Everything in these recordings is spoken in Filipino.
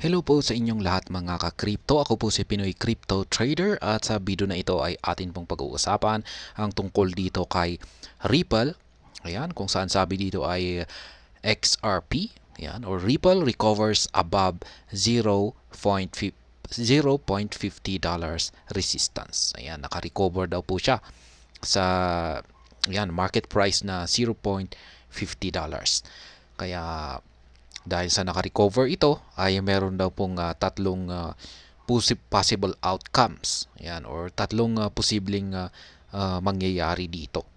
Hello po sa inyong lahat mga ka-crypto. Ako po si Pinoy Crypto Trader at sa video na ito ay atin pong pag-uusapan ang tungkol dito kay Ripple. Ayan, kung saan sabi dito ay XRP. Ayan, or Ripple recovers above 0.50 resistance. Ayan, naka-recover daw po siya sa market price na $0.50. Kaya dahil sa naka-recover ito ay meron daw pong tatlong possible outcomes. Yan, or tatlong posibleng mangyayari dito.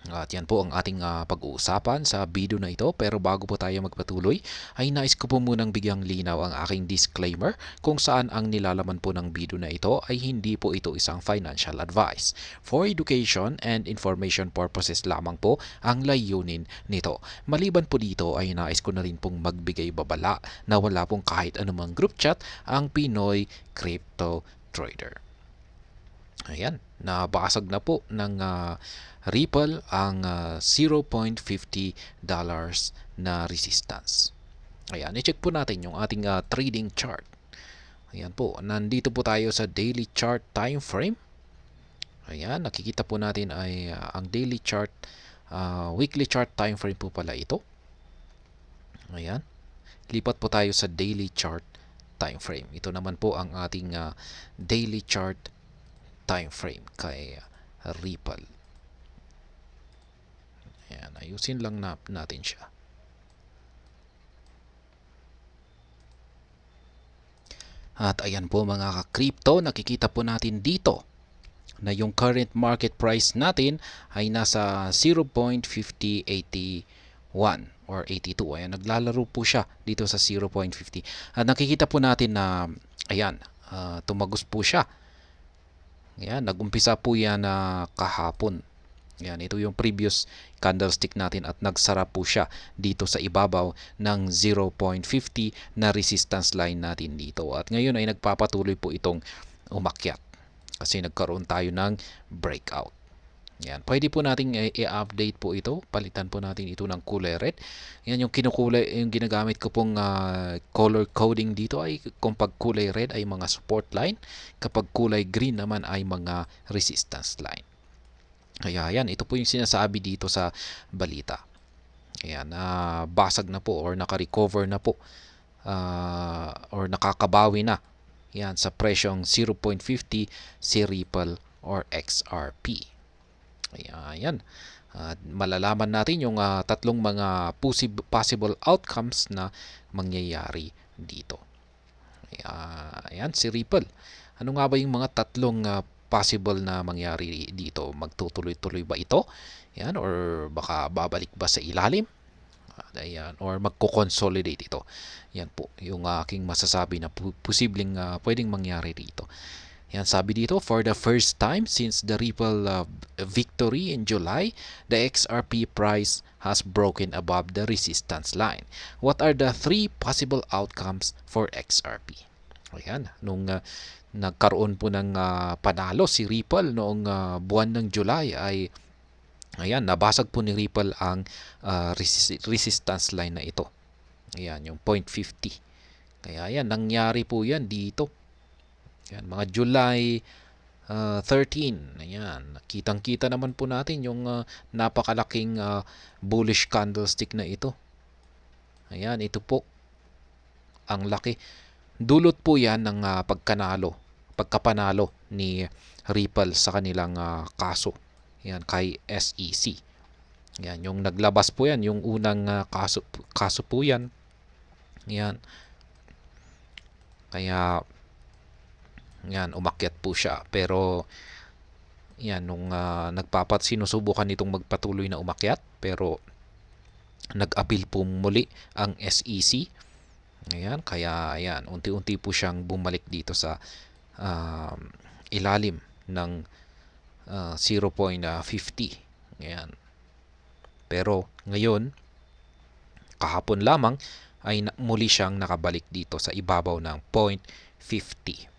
At yan po ang ating pag-uusapan sa video na ito. Pero bago po tayo magpatuloy, ay nais ko po munang bigyang linaw ang aking disclaimer kung saan ang nilalaman po ng video na ito ay hindi po ito isang financial advice. For education and information purposes lamang po ang layunin nito. Maliban po dito ay nais ko na rin pong magbigay babala na wala pong kahit anumang group chat ang Pinoy Crypto Trader. Ayan, nabasag na po ng Ripple ang $0.50 na resistance. Ayan, i-check po natin yung ating trading chart. Ayan po, nandito po tayo sa daily chart time frame. Ayan, nakikita po natin ay ang daily chart, weekly chart time frame po pala ito. Ayan, lipat po tayo sa daily chart time frame. Ito naman po ang ating daily chart time frame kay Ripple. Ayan, ayusin lang natin siya. At ayan po mga ka-crypto, nakikita po natin dito na yung current market price natin ay nasa 0.5081 or 82. Ayan, naglalaro po siya dito sa 0.50. At nakikita po natin na ayan, tumagos po siya. Ayan, nagumpisa po yan kahapon. Yan, ito yung previous candlestick natin at nagsara po siya dito sa ibabaw ng 0.50 na resistance line natin dito. At ngayon ay nagpapatuloy po itong umakyat kasi nagkaroon tayo ng breakout. Yan, pwede po nating i-update po ito. Palitan po natin ito ng kulay red. Yan yung kinukulay, yung ginagamit ko pong color coding dito ay kung pag kulay red ay mga support line, kapag kulay green naman ay mga resistance line. Kaya yan, ito po yung sinasabi dito sa balita. Ayan, basag na po or naka-recover na po or nakakabawi na yan sa presyong 0.50 si Ripple or XRP. Ayan, malalaman natin yung tatlong mga possible outcomes na mangyayari dito. Ayan, si Ripple. Ano nga ba yung mga tatlong possible na mangyari dito? Magtutuloy-tuloy ba ito? Yan, or baka babalik ba sa ilalim? Ayan, or magko-consolidate ito. Yan po yung aking masasabi na posibleng pwedeng mangyari dito. Yan, sabi dito, for the first time since the Ripple victory in July, the XRP price has broken above the resistance line. What are the three possible outcomes for XRP? Ayan, nung nagkaroon po ng panalo si Ripple noong buwan ng July ay ayan, nabasag po ni Ripple ang resistance line na ito. Ayan, yung 0.50. Kaya ayan, nangyari po yan dito. Ayan, mga July 13. Ayan, kitang-kita naman po natin yung napakalaking bullish candlestick na ito. Ayan, ito po. Ang laki. Dulot po yan ng pagkapanalo ni Ripple sa kanilang kaso. Yan, kay SEC. Yan, yung naglabas po yan, yung unang kaso po yan. Yan. Kaya, yan, umakyat po siya. Pero, yan, nung sinusubukan nitong magpatuloy na umakyat, pero nag-appeal po muli ang SEC. Ayan, kaya ayan, unti-unti po siyang bumalik dito sa ilalim ng 0.50. Ayan. Pero ngayon, kahapon lamang ay muli siyang nakabalik dito sa ibabaw ng 0.50.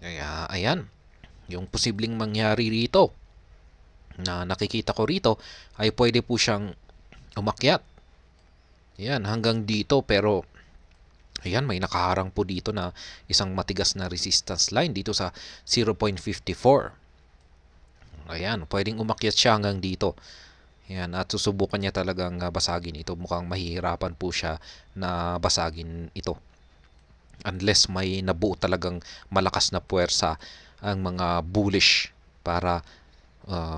Kaya ayan, yung posibleng mangyari rito na nakikita ko rito ay pwede po siyang umakyat Ayan, hanggang dito pero ayan, may nakaharang po dito na isang matigas na resistance line dito sa 0.54. Ayan, pwedeng umakyat siya hanggang dito. Ayan, at susubukan niya talagang basagin ito. Mukhang mahihirapan po siya na basagin ito. Unless may nabuo talagang malakas na puwersa ang mga bullish para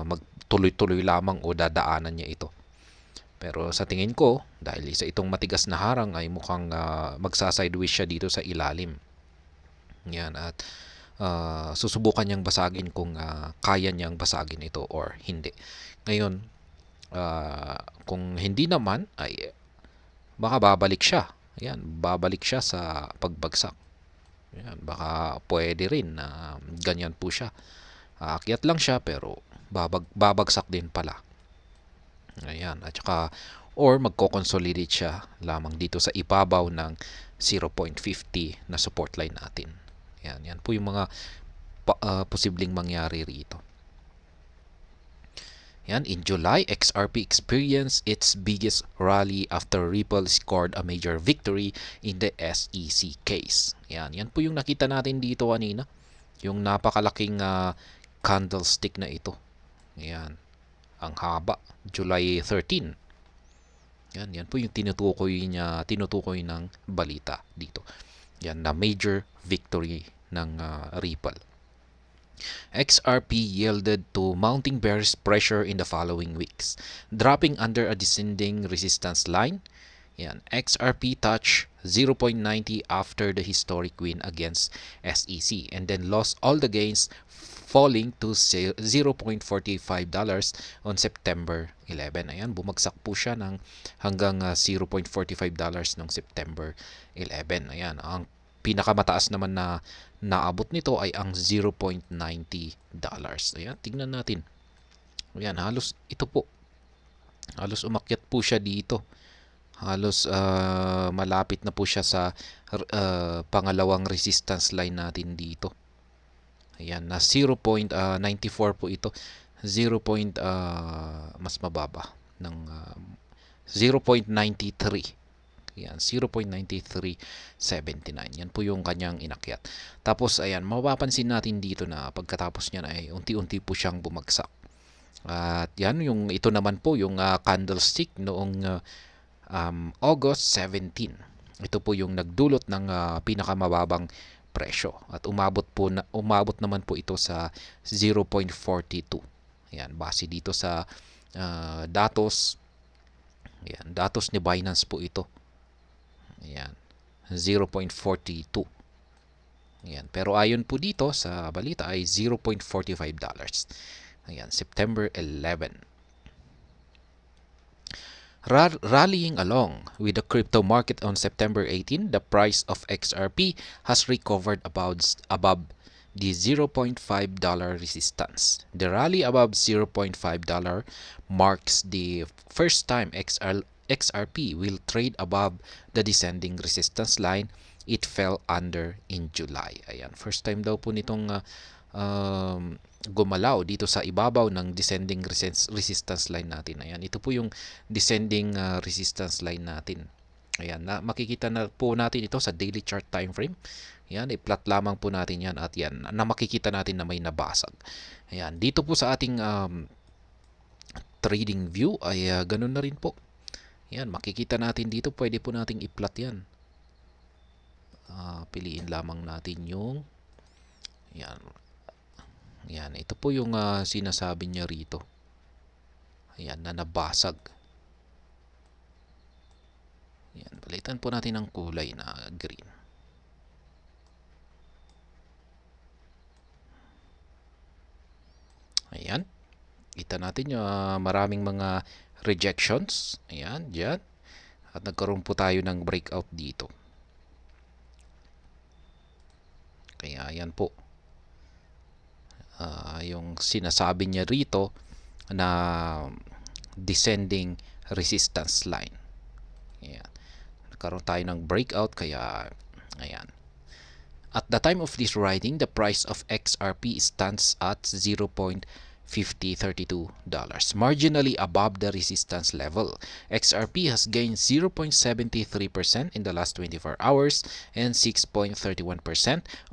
magtuloy-tuloy lamang o dadaanan niya ito. Pero sa tingin ko, dahil isa itong matigas na harang ay mukhang magsa-sideways siya dito sa ilalim. Yan, at susubukan niyang basagin kung kaya niyang basagin ito or hindi. Ngayon, kung hindi naman ay baka babalik siya. Yan, babalik siya sa pagbagsak. Yan, baka pwede rin na ganyan po siya. Aakyat lang siya pero babagsak din pala. Ayan, at saka or magko-consolidate siya lamang dito sa ibabaw ng 0.50 na support line natin. Yan po yung mga posibleng mangyari rito. Yan, in July, XRP experienced its biggest rally after Ripple scored a major victory in the SEC case. Yan po yung nakita natin dito kanina. Yung napakalaking candlestick na ito. Yan, ang haba, July 13. Yan po yung tinutukoy ng balita dito. Yan na major victory ng Ripple. XRP yielded to mounting bearish pressure in the following weeks, dropping under a descending resistance line. Yan, XRP touched 0.90 after the historic win against SEC and then lost all the gains, falling to $0.45 on September 11. Ayan, bumagsak po siya ng hanggang $0.45 noong September 11. Ayan, ang pinakamataas naman na naabot nito ay ang $0.90. Ayan, tingnan natin. Ayan, halos ito po. Halos umakyat po siya dito. Halos malapit na po siya sa pangalawang resistance line natin dito. Ayan, na 0.94 po ito. 0. Mas mababa ng 0.93. Yan, 0.9379. Yan po yung kanyang inakyat. Tapos, ayan, mapapansin natin dito na pagkatapos niyan ay unti-unti po siyang bumagsak. At yan, ito naman po yung candlestick noong August 17. Ito po yung nagdulot ng pinakamababang presyo. At umabot naman po ito sa 0.42. Yan, base dito sa datos. Yan, datos ni Binance po ito. Ayan, 0.42. Ayan, pero ayon po dito sa balita ay $0.45. Ayan, September 11. Rallying along with the crypto market on September 18, the price of XRP has recovered above the $0.5 resistance. The rally above $0.5 marks the first time XRP will trade above the descending resistance line it fell under in July. Ayan, first time daw po nitong gumalaw dito sa ibabaw ng descending resistance line natin. Ayan, ito po yung descending resistance line natin. Ayan, makikita na po natin ito sa daily chart time frame. Ayan, i-plot lamang po natin yan at yan, na makikita natin na may nabasag. Ayan, dito po sa ating trading view ay ganun na rin po. Yan, makikita natin dito, pwede po nating i-plot yan. Piliin lamang natin yung yan. Yan, ito po yung sinasabi niya rito. Ayan, na nabasag. Yan, palitan po natin ang kulay na green. Ayan. Kita natin yung maraming mga rejections. Ayan, dyan. At nagkaroon po tayo ng breakout dito. Kaya ayan po. Yung sinasabi niya rito na descending resistance line. Ayan. Nagkaroon tayo ng breakout kaya ayan. At the time of this writing, the price of XRP stands at $0.55. $50.32, marginally above the resistance level. XRP has gained 0.73% in the last 24 hours and 6.31%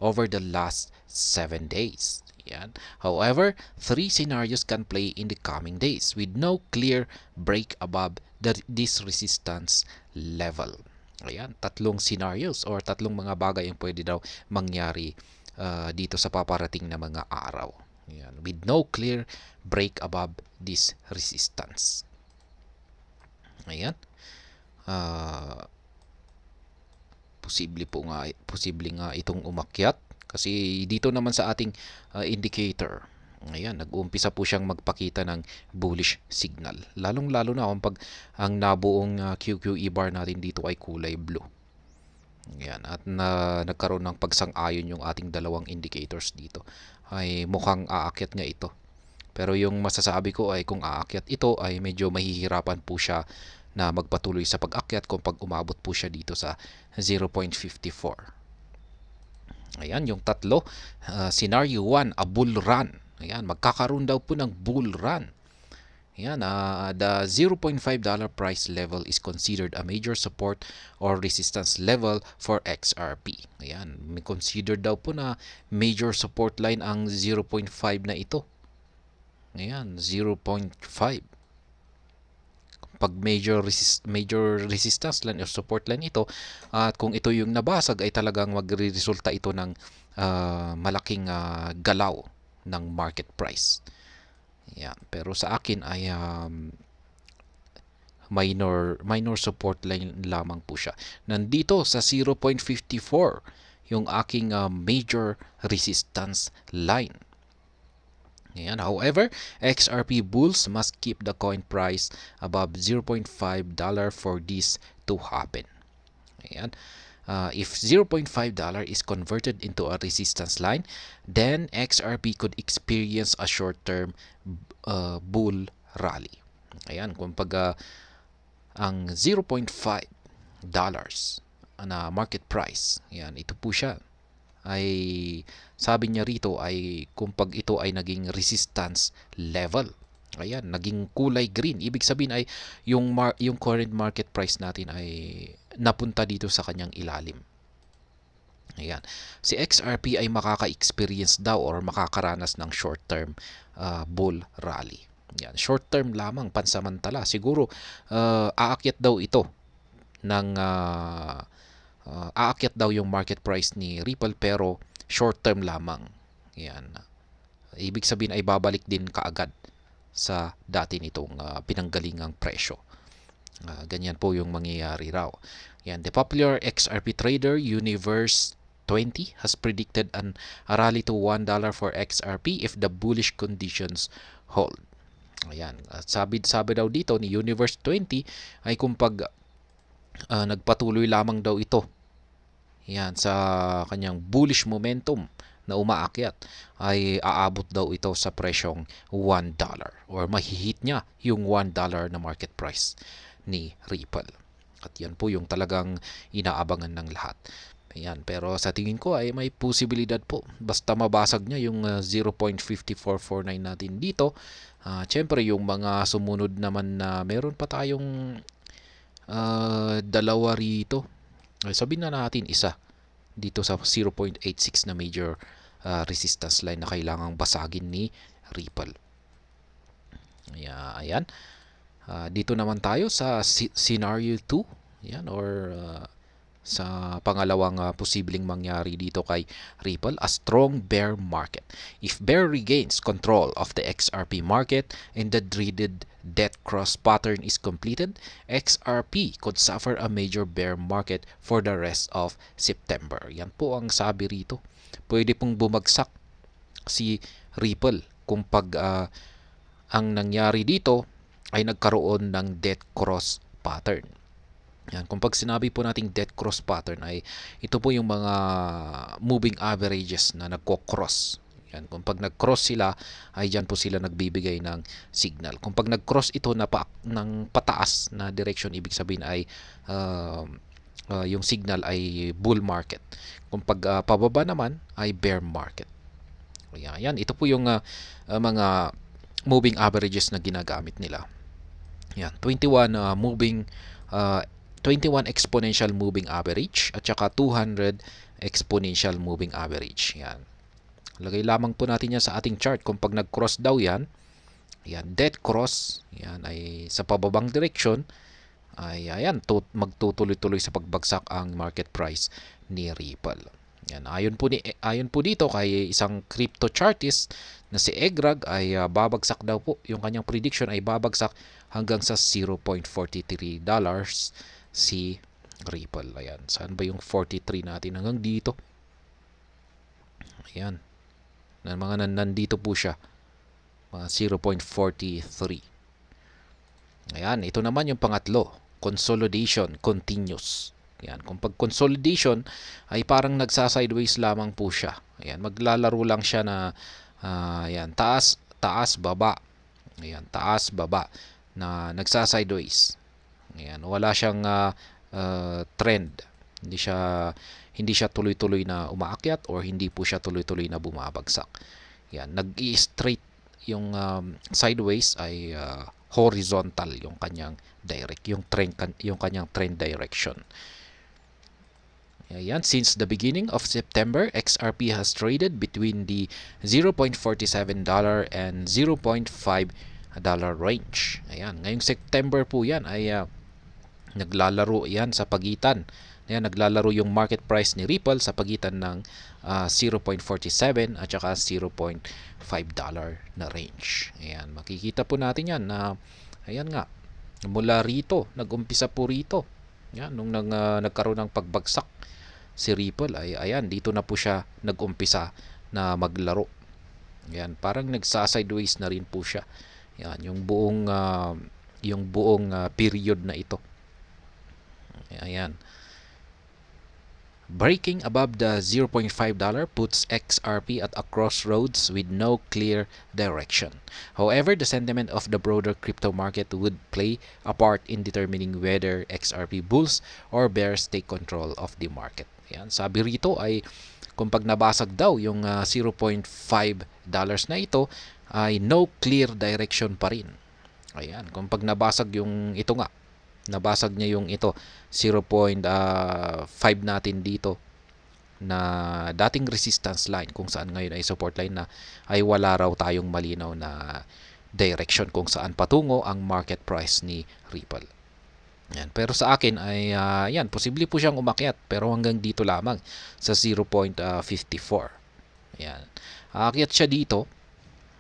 over the last 7 days. Yan. However, three scenarios can play in the coming days with no clear break above this resistance level. Ayan, tatlong scenarios or tatlong mga bagay ang pwede daw mangyari dito sa paparating na mga araw. Ayan, with no clear break above this resistance. Ayan. Posible nga itong umakyat kasi dito naman sa ating indicator, ayan, nag-uumpisa po siyang magpakita ng bullish signal. Lalong-lalo na kung pag ang nabuong QQE bar natin dito ay kulay blue. Ayan, at nagkaroon ng pagsang-ayon yung ating dalawang indicators dito. Ay mukhang aakyat nga ito. Pero yung masasabi ko ay kung aakyat ito ay medyo mahihirapan po siya na magpatuloy sa pag-akyat kung pag umabot po siya dito sa 0.54. Ayan, yung tatlo. Scenario 1, a bull run. Ayan, magkakaroon daw po ng bull run. Ayan, the $0.5 price level is considered a major support or resistance level for XRP. Ayan, may consider daw po na major support line ang 0.5 na ito. Ayan, 0.5. Pag major resistance line or support line ito, at kung ito yung nabasag ay talagang magre-resulta ito ng malaking galaw ng market price. Yan. Pero sa akin ay minor support line lamang po siya. Nandito sa 0.54 yung aking major resistance line. Ayan. However, XRP bulls must keep the coin price above $0.5 for this to happen. Ayan. If $0.5 is converted into a resistance line, then XRP could experience a short-term bull rally. Ayan, kung pag ang $0.5 na market price, ayan, ito po siya, ay sabi niya rito ay kung pag ito ay naging resistance level. Ayan, naging kulay green. Ibig sabihin ay yung current market price natin ay napunta dito sa kanyang ilalim. Ayan. Si XRP ay makaka-experience daw or makakaranas ng short-term bull rally. Ayan, short-term lamang, pansamantala. Siguro aakyat daw ito ng aakyat daw yung market price ni Ripple pero short term lamang. Yan. Ibig sabihin ay babalik din kaagad sa dati nitong pinanggalingang presyo. Ganyan po yung mangyayari raw. Yan. The popular XRP trader Universe 20 has predicted a rally to $1 for XRP if the bullish conditions hold. Ayan. Sabi daw dito ni Universe 20 ay kung pag nagpatuloy lamang daw ito, yan, sa kanyang bullish momentum na umaakyat, ay aabot daw ito sa presyong $1 or mahihit niya yung $1 na market price ni Ripple. At yan po yung talagang inaabangan ng lahat. Ayan, pero sa tingin ko ay may posibilidad po. Basta mabasag niya yung 0.5449 natin dito. Siyempre yung mga sumunod naman na meron pa tayong dalawa rito. Sabihin na natin isa dito sa 0.86 na major resistance line na kailangang basagin ni Ripple. Ayan. Dito naman tayo sa scenario 2. Ayan, or sa pangalawang posibleng mangyari dito kay Ripple, a strong bear market. If bear regains control of the XRP market and the dreaded death cross pattern is completed, XRP could suffer a major bear market for the rest of September. Yan po ang sabi rito. Pwede pong bumagsak si Ripple kung pag ang nangyari dito ay nagkaroon ng death cross pattern. Yan, kung pag sinabi po nating death cross pattern ay ito po yung mga moving averages na nagko-cross. Yan, kung pag nag-cross sila ay diyan po sila nagbibigay ng signal. Kung pag nag-cross ito na ng pataas na direction, ibig sabihin ay yung signal ay bull market. Kung pag pababa naman ay bear market. Yan, ito po yung mga moving averages na ginagamit nila. Yan, 21 uh, 21 exponential moving average at saka 200 exponential moving average. Yan. Lagay lamang po natin yan sa ating chart. Kung pag nag-cross daw yan, dead cross, yan ay sa pababang direction, ay ayan, magtutuloy-tuloy sa pagbagsak ang market price ni Ripple. Yan, ayon po dito kay isang crypto chartist na si Egrag ay babagsak daw po, yung kanyang prediction ay babagsak hanggang sa $0.43 si Ripple. Ayan, saan ba yung 43 natin? Hanggang dito. Ayan. Mga nandito po siya. Mga 0.43. Ayan, ito naman yung pangatlo. Consolidation continues. Ayan, kung pag consolidation ay parang nagsa-sideways lamang po siya. Ayan, maglalaro lang siya na ayan, taas, baba. Ayan, taas, baba na nagsa-sideways. Ayan, wala siyang trend. Hindi siya tuloy-tuloy na umaakyat or hindi po siya tuloy-tuloy na bumabagsak. Yan, nag-i-straight yung sideways ay horizontal yung kanyang kanyang trend direction. Yan, since the beginning of September, XRP has traded between the $0.47 and $0.5 range. Ayan, ngayong September po yan ay naglalaro yan sa pagitan. Ayan, naglalaro yung market price ni Ripple sa pagitan ng 0.47 at saka $0.5 na range. Ayan, makikita po natin yan na ayan nga, mula rito, nag-umpisa po rito. Ayan, nung nagkaroon ng pagbagsak si Ripple ay ayan, dito na po siya nag-umpisa na maglaro. Ayan, parang nagsa-sideways na rin po siya. Ayan, yung buong period na ito. Ayan. Breaking above the $0.5 puts XRP at a crossroads with no clear direction. However, the sentiment of the broader crypto market would play a part in determining whether XRP bulls or bears take control of the market. Yan, sabi rito ay kung pag nabasag daw yung $0.5 na ito ay no clear direction pa rin. Ayan, kung pag nabasag yung ito nga, nabasag niya yung ito 0.5 natin dito na dating resistance line kung saan ngayon ay support line na, ay wala raw tayong malinaw na direction kung saan patungo ang market price ni Ripple. Yan. Pero sa akin ay yan, posible po siyang umakyat pero hanggang dito lamang sa 0.54. Yan. Aakyat siya dito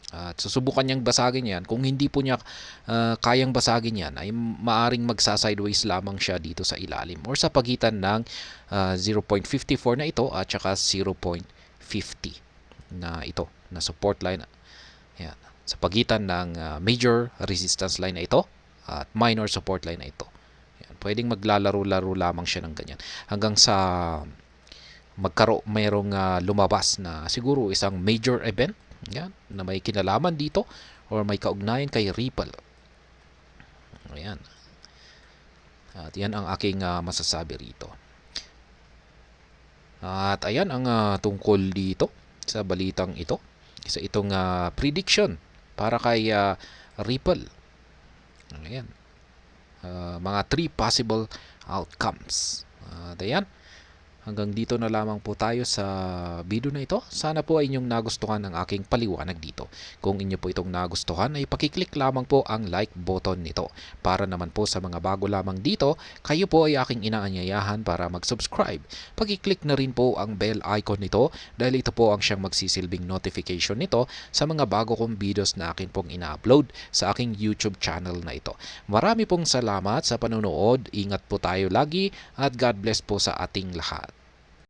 at susubukan niyang basagin yan. Kung hindi po niya kayang basagin yan, ay maaring magsa-sideways lamang siya dito sa ilalim or sa pagitan ng 0.54 na ito at saka 0.50 na ito na support line. Yan. Sa pagitan ng major resistance line na ito at minor support line na ito. Yan. Pwedeng maglalaro-laro lamang siya ng ganyan hanggang sa mayroong lumabas na siguro isang major event, yan, na may kinalaman dito or may kaugnayan kay Ripple. Ayan. At yan ang aking masasabi rito. At ayan ang tungkol dito sa balitang ito. Isa itong prediction para kay Ripple. Ayan. Mga 3 possible outcomes. At ayan. Hanggang dito na lamang po tayo sa video na ito. Sana po ay inyong nagustuhan ang aking paliwanag dito. Kung inyo po itong nagustuhan ay pakiclick lamang po ang like button nito. Para naman po sa mga bago lamang dito, kayo po ay aking inaanyayahan para mag-subscribe. Pakiclick na rin po ang bell icon nito dahil ito po ang siyang magsisilbing notification nito sa mga bago kong videos na akin pong ina-upload sa aking YouTube channel na ito. Marami pong salamat sa panonood. Ingat po tayo lagi at God bless po sa ating lahat.